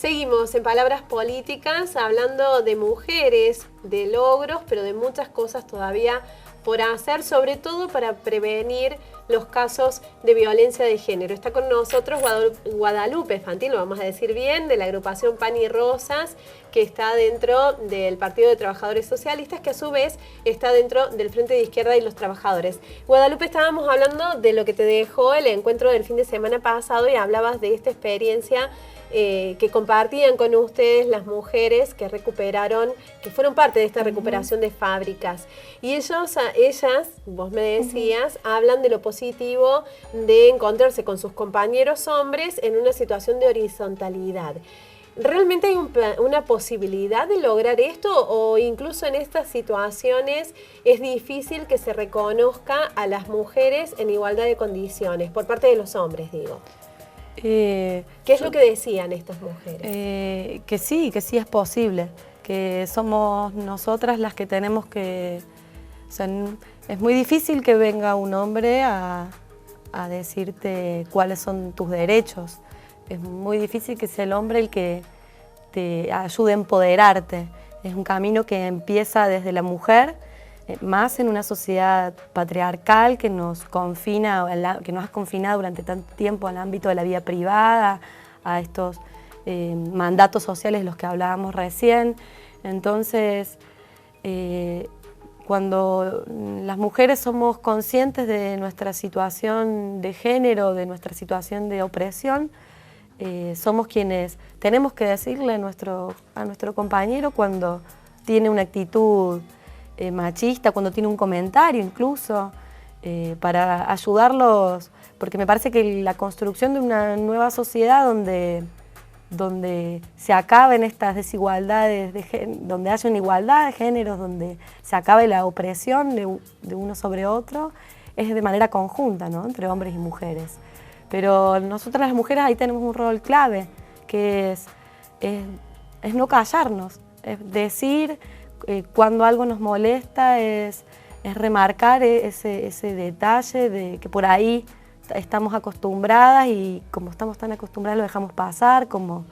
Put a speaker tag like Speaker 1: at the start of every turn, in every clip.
Speaker 1: Seguimos en Palabras Políticas hablando de mujeres, de logros, pero de muchas cosas todavía por hacer, sobre todo para prevenir los casos de violencia de género. Está con nosotros Guadalupe Fantil, lo vamos a decir bien, de la agrupación Pan y Rosas, que está dentro del Partido de Trabajadores Socialistas, que a su vez está dentro del Frente de Izquierda y los Trabajadores. Guadalupe, estábamos hablando de lo que te dejó el encuentro del fin de semana pasado y hablabas de esta experiencia que compartían con ustedes las mujeres que recuperaron, que fueron parte de esta recuperación de fábricas. Y ellas, vos me decías, hablan de lo positivo de encontrarse con sus compañeros hombres en una situación de horizontalidad. ¿Realmente hay una posibilidad de lograr esto o incluso en estas situaciones es difícil que se reconozca a las mujeres en igualdad de condiciones, por parte de los hombres, digo? ¿Qué es lo que decían estas mujeres?
Speaker 2: Que sí es posible, que somos nosotras las que tenemos que... O sea, es muy difícil que venga un hombre a decirte cuáles son tus derechos. Es muy difícil que sea el hombre el que te ayude a empoderarte. Es un camino que empieza desde la mujer, más en una sociedad patriarcal que nos confina, que nos ha confinado durante tanto tiempo al ámbito de la vida privada, a estos mandatos sociales de los que hablábamos recién. Entonces, cuando las mujeres somos conscientes de nuestra situación de género, de nuestra situación de opresión, somos quienes tenemos que decirle a nuestro compañero cuando tiene una actitud machista, cuando tiene un comentario incluso, para ayudarlos, porque me parece que la construcción de una nueva sociedad donde se acaben estas desigualdades, donde haya una igualdad de géneros, donde se acabe la opresión de uno sobre otro, es de manera conjunta, ¿no?, entre hombres y mujeres. Pero nosotras las mujeres ahí tenemos un rol clave, que es no callarnos, es decir cuando algo nos molesta, es remarcar ese detalle de que por ahí estamos acostumbradas y como estamos tan acostumbradas lo dejamos pasar, como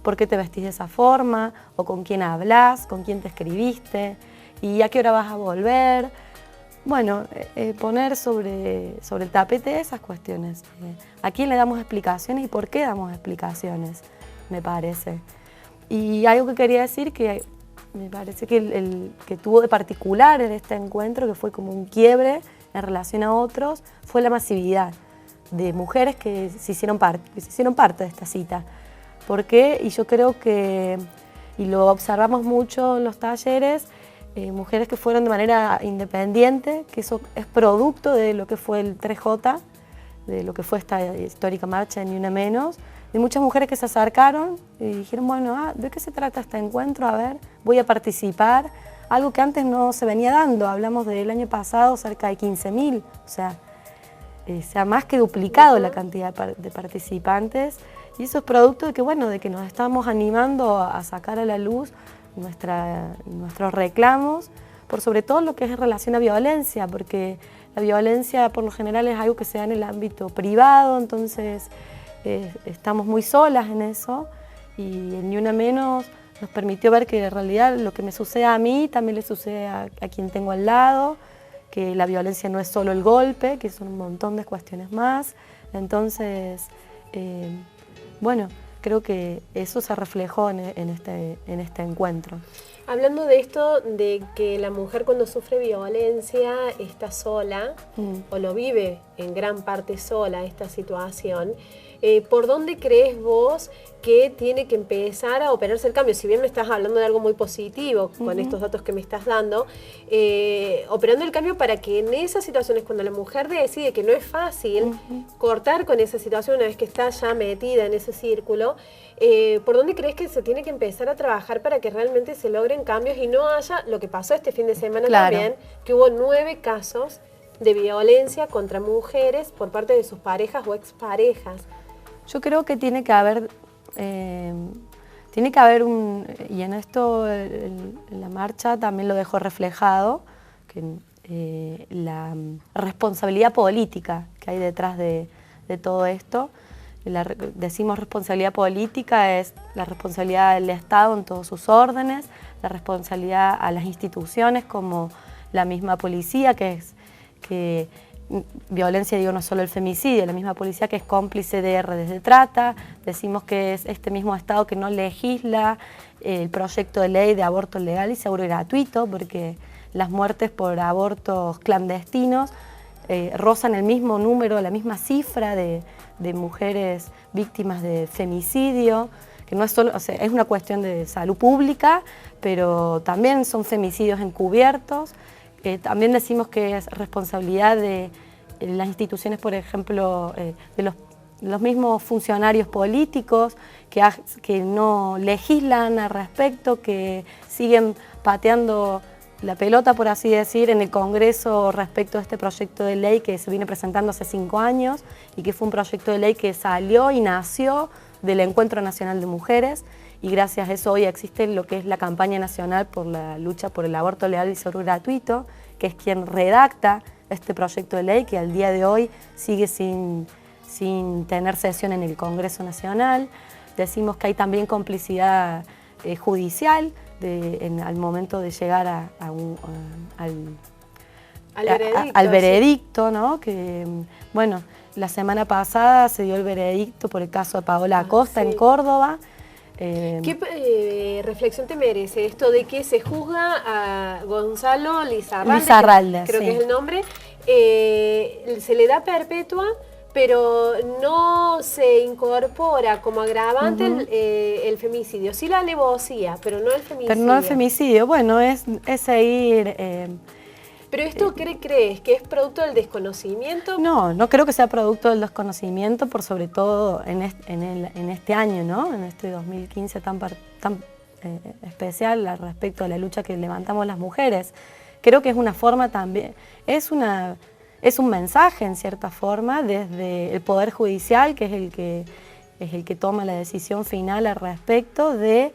Speaker 2: por qué te vestís de esa forma, o con quién hablas, con quién te escribiste, y a qué hora vas a volver. Bueno, poner sobre el tapete esas cuestiones. ¿A quién le damos explicaciones y por qué damos explicaciones? Me parece. Y algo que quería decir que me parece que el que tuvo de particular en este encuentro, que fue como un quiebre en relación a otros, fue la masividad de mujeres que se hicieron parte de esta cita. ¿Por qué? Y yo creo que, y lo observamos mucho en los talleres, mujeres que fueron de manera independiente, que eso es producto de lo que fue el 3J, de lo que fue esta histórica marcha de Ni Una Menos, de muchas mujeres que se acercaron y dijeron, bueno, ¿de qué se trata este encuentro? A ver, voy a participar. Algo que antes no se venía dando, hablamos del año pasado cerca de 15.000, o sea, se ha más que duplicado la cantidad de participantes, y eso es producto de que, bueno, de que nos estamos animando a sacar a la luz nuestros reclamos, por sobre todo lo que es en relación a violencia, porque la violencia por lo general es algo que se da en el ámbito privado, entonces estamos muy solas en eso, y el Ni Una Menos nos permitió ver que en realidad lo que me sucede a mí también le sucede a quien tengo al lado, que la violencia no es solo el golpe, que son un montón de cuestiones más. Entonces, bueno, creo que eso se reflejó en este encuentro.
Speaker 1: Hablando de esto, de que la mujer cuando sufre violencia está sola, o lo vive en gran parte sola esta situación, ¿por dónde crees vos que tiene que empezar a operarse el cambio? Si bien me estás hablando de algo muy positivo con estos datos que me estás dando, operando el cambio para que en esas situaciones, cuando la mujer decide que no es fácil cortar con esa situación una vez que está ya metida en ese círculo, ¿por dónde crees que se tiene que empezar a trabajar para que realmente se logren cambios y no haya lo que pasó este fin de semana también, que hubo 9 casos de violencia contra mujeres por parte de sus parejas o exparejas?
Speaker 2: Yo creo que tiene que haber y en esto la marcha también lo dejó reflejado, que la responsabilidad política que hay detrás de todo esto. decimos responsabilidad política, es la responsabilidad del Estado en todos sus órdenes, la responsabilidad a las instituciones como la misma policía, que violencia, digo, no solo el femicidio, la misma policía que es cómplice de redes de trata. Decimos que es este mismo Estado que no legisla el proyecto de ley de aborto legal y seguro y gratuito, porque las muertes por abortos clandestinos rozan el mismo número, la misma cifra de mujeres víctimas de femicidio, que no es solo, o sea, es una cuestión de salud pública, pero también son femicidios encubiertos. También decimos que es responsabilidad de las instituciones, por ejemplo, de los mismos funcionarios políticos que no legislan al respecto, que siguen pateando la pelota, por así decir, en el Congreso respecto a este proyecto de ley que se viene presentando hace 5 años y que fue un proyecto de ley que salió y nació del Encuentro Nacional de Mujeres, y gracias a eso hoy existe lo que es la campaña nacional por la lucha por el aborto legal y seguro y gratuito, que es quien redacta este proyecto de ley que al día de hoy sigue sin tener sesión en el Congreso Nacional. Decimos que hay también complicidad judicial al momento de llegar al veredicto, ¿no? Que, bueno, la semana pasada se dio el veredicto por el caso de Paola Acosta en Córdoba.
Speaker 1: ¿Qué reflexión te merece esto de que se juzga a Gonzalo
Speaker 2: Lizarralde,
Speaker 1: creo que es el nombre, se le da perpetua, pero no se incorpora como agravante el femicidio? Sí la alevosía, pero no el femicidio.
Speaker 2: Pero no el femicidio, bueno, es seguir...
Speaker 1: ¿Pero esto crees que es producto del desconocimiento?
Speaker 2: No creo que sea producto del desconocimiento, por sobre todo en este año, ¿no? En este 2015 tan especial al respecto de la lucha que levantamos las mujeres. Creo que es una forma también, es un mensaje en cierta forma desde el Poder Judicial, que es el que toma la decisión final al respecto de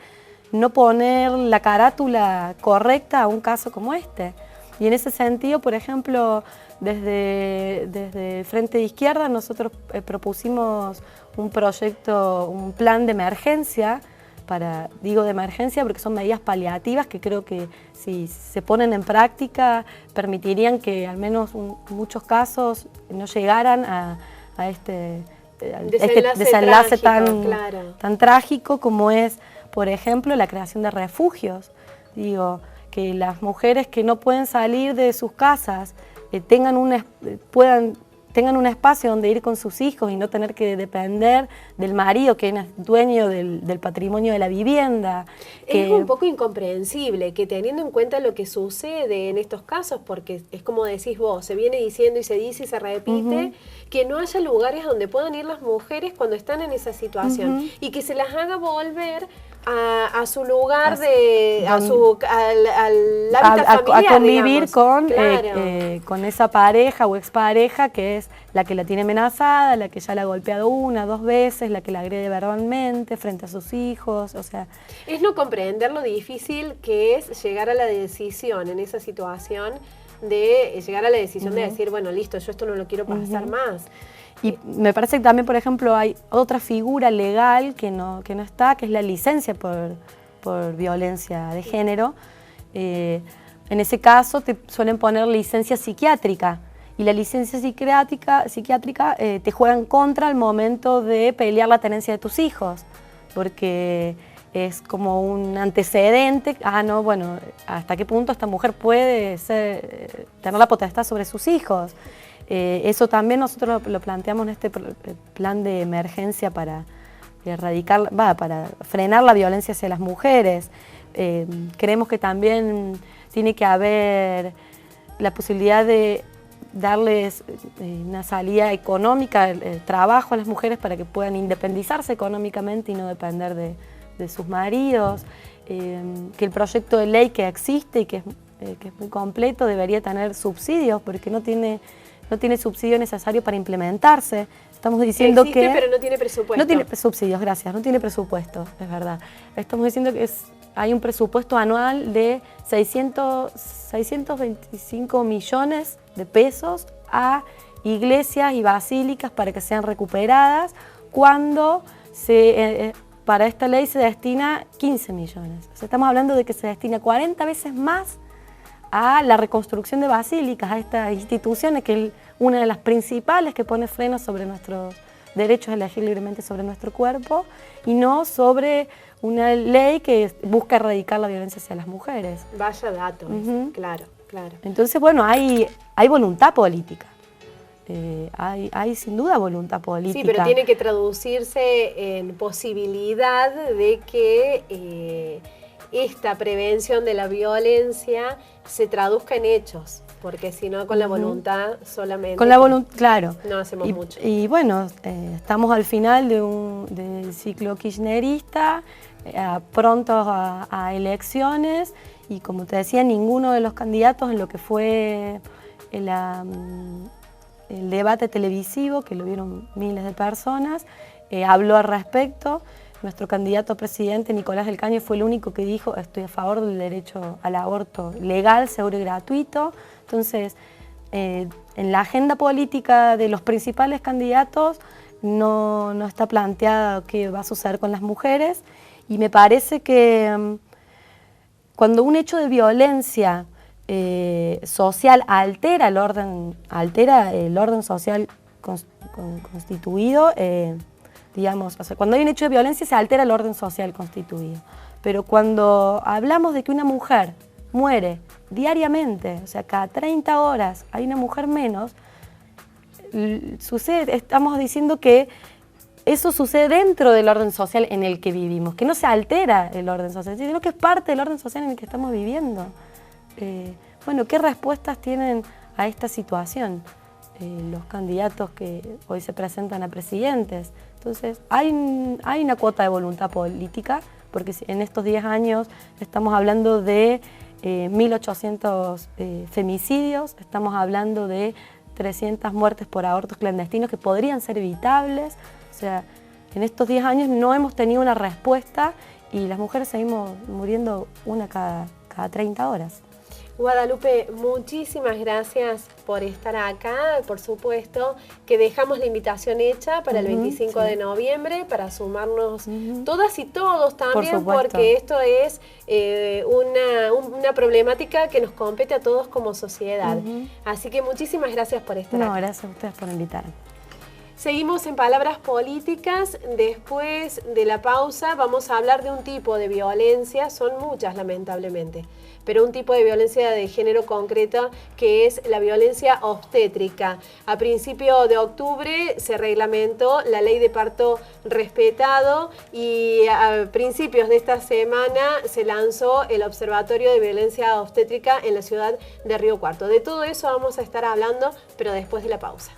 Speaker 2: no poner la carátula correcta a un caso como este. Y en ese sentido, por ejemplo, desde el Frente de Izquierda nosotros propusimos un proyecto, un plan de emergencia, digo de emergencia porque son medidas paliativas que creo que si se ponen en práctica permitirían que al menos en muchos casos no llegaran a este desenlace tan trágico como es, por ejemplo, la creación de refugios. Digo, que las mujeres que no pueden salir de sus casas tengan un espacio donde ir con sus hijos y no tener que depender del marido que es dueño del patrimonio de la vivienda.
Speaker 1: Es un poco incomprensible que, teniendo en cuenta lo que sucede en estos casos, porque es como decís vos, se viene diciendo y se dice y se repite, que no haya lugares donde puedan ir las mujeres cuando están en esa situación y que se las haga volver a su lugar, al hábitat familiar,
Speaker 2: a convivir
Speaker 1: digamos.
Speaker 2: Con esa pareja o expareja que es la que la tiene amenazada, la que ya la ha golpeado 1 o 2 veces, la que la agrede verbalmente frente a sus hijos, o sea...
Speaker 1: Es no comprender lo difícil que es llegar a la decisión en esa situación, de llegar a la decisión de decir, bueno, listo, yo esto no lo quiero pasar más.
Speaker 2: Y me parece que también, por ejemplo, hay otra figura legal que no está, que es la licencia por violencia de género. En ese caso te suelen poner licencia psiquiátrica, y la licencia psiquiátrica te juega en contra al momento de pelear la tenencia de tus hijos, porque es como un antecedente, bueno, ¿hasta qué punto esta mujer puede tener la potestad sobre sus hijos? Eso también nosotros lo planteamos en este plan de emergencia para para frenar la violencia hacia las mujeres. Creemos que también tiene que haber la posibilidad de darles una salida económica, trabajo a las mujeres para que puedan independizarse económicamente y no depender de sus maridos. Que el proyecto de ley que existe y que es muy completo debería tener subsidios, porque no tiene subsidio necesario para implementarse. Estamos diciendo
Speaker 1: existe, pero no tiene presupuesto.
Speaker 2: No tiene subsidios, gracias, no tiene presupuesto, es verdad. Estamos diciendo que hay un presupuesto anual de 625 millones de pesos a iglesias y basílicas para que sean recuperadas cuando para esta ley se destina 15 millones. O sea, estamos hablando de que se destina 40 veces más a la reconstrucción de basílicas, a estas instituciones, que es una de las principales que pone frenos sobre nuestros derechos a elegir libremente sobre nuestro cuerpo, y no sobre una ley que busca erradicar la violencia hacia las mujeres.
Speaker 1: Vaya dato, claro, claro.
Speaker 2: Entonces, bueno, hay voluntad política. Hay sin duda voluntad política.
Speaker 1: Sí, pero tiene que traducirse en posibilidad de que esta prevención de la violencia se traduzca en hechos, porque si no, con la voluntad solamente...
Speaker 2: Con la voluntad, claro.
Speaker 1: No hacemos mucho.
Speaker 2: Y bueno, estamos al final del ciclo kirchnerista, prontos a elecciones, y como te decía, ninguno de los candidatos en lo que fue el debate televisivo, que lo vieron miles de personas, habló al respecto. Nuestro candidato a presidente, Nicolás del Caño, fue el único que dijo: estoy a favor del derecho al aborto legal, seguro y gratuito. Entonces, en la agenda política de los principales candidatos no está planteado qué va a suceder con las mujeres, y me parece que cuando un hecho de violencia social altera el orden social constituido, digamos, o sea, cuando hay un hecho de violencia se altera el orden social constituido. Pero cuando hablamos de que una mujer muere diariamente, o sea, cada 30 horas hay una mujer menos, estamos diciendo que eso sucede dentro del orden social en el que vivimos, que no se altera el orden social, sino que es parte del orden social en el que estamos viviendo. Bueno, ¿qué respuestas tienen a esta situación los candidatos que hoy se presentan a presidentes? Entonces, hay una cuota de voluntad política, porque en estos 10 años estamos hablando de 1.800 femicidios, estamos hablando de 300 muertes por abortos clandestinos que podrían ser evitables. O sea, en estos 10 años no hemos tenido una respuesta y las mujeres seguimos muriendo una cada 30 horas.
Speaker 1: Guadalupe, muchísimas gracias por estar acá. Por supuesto que dejamos la invitación hecha para el 25 de noviembre para sumarnos todas y todos también, porque esto es una problemática que nos compete a todos como sociedad. Así que muchísimas gracias por estar acá.
Speaker 2: Gracias a ustedes por invitarme.
Speaker 1: Seguimos en Palabras Políticas. Después de la pausa vamos a hablar de un tipo de violencia, son muchas lamentablemente, pero un tipo de violencia de género concreta, que es la violencia obstétrica. A principios de octubre se reglamentó la ley de parto respetado y a principios de esta semana se lanzó el Observatorio de Violencia Obstétrica en la ciudad de Río Cuarto. De todo eso vamos a estar hablando, pero después de la pausa.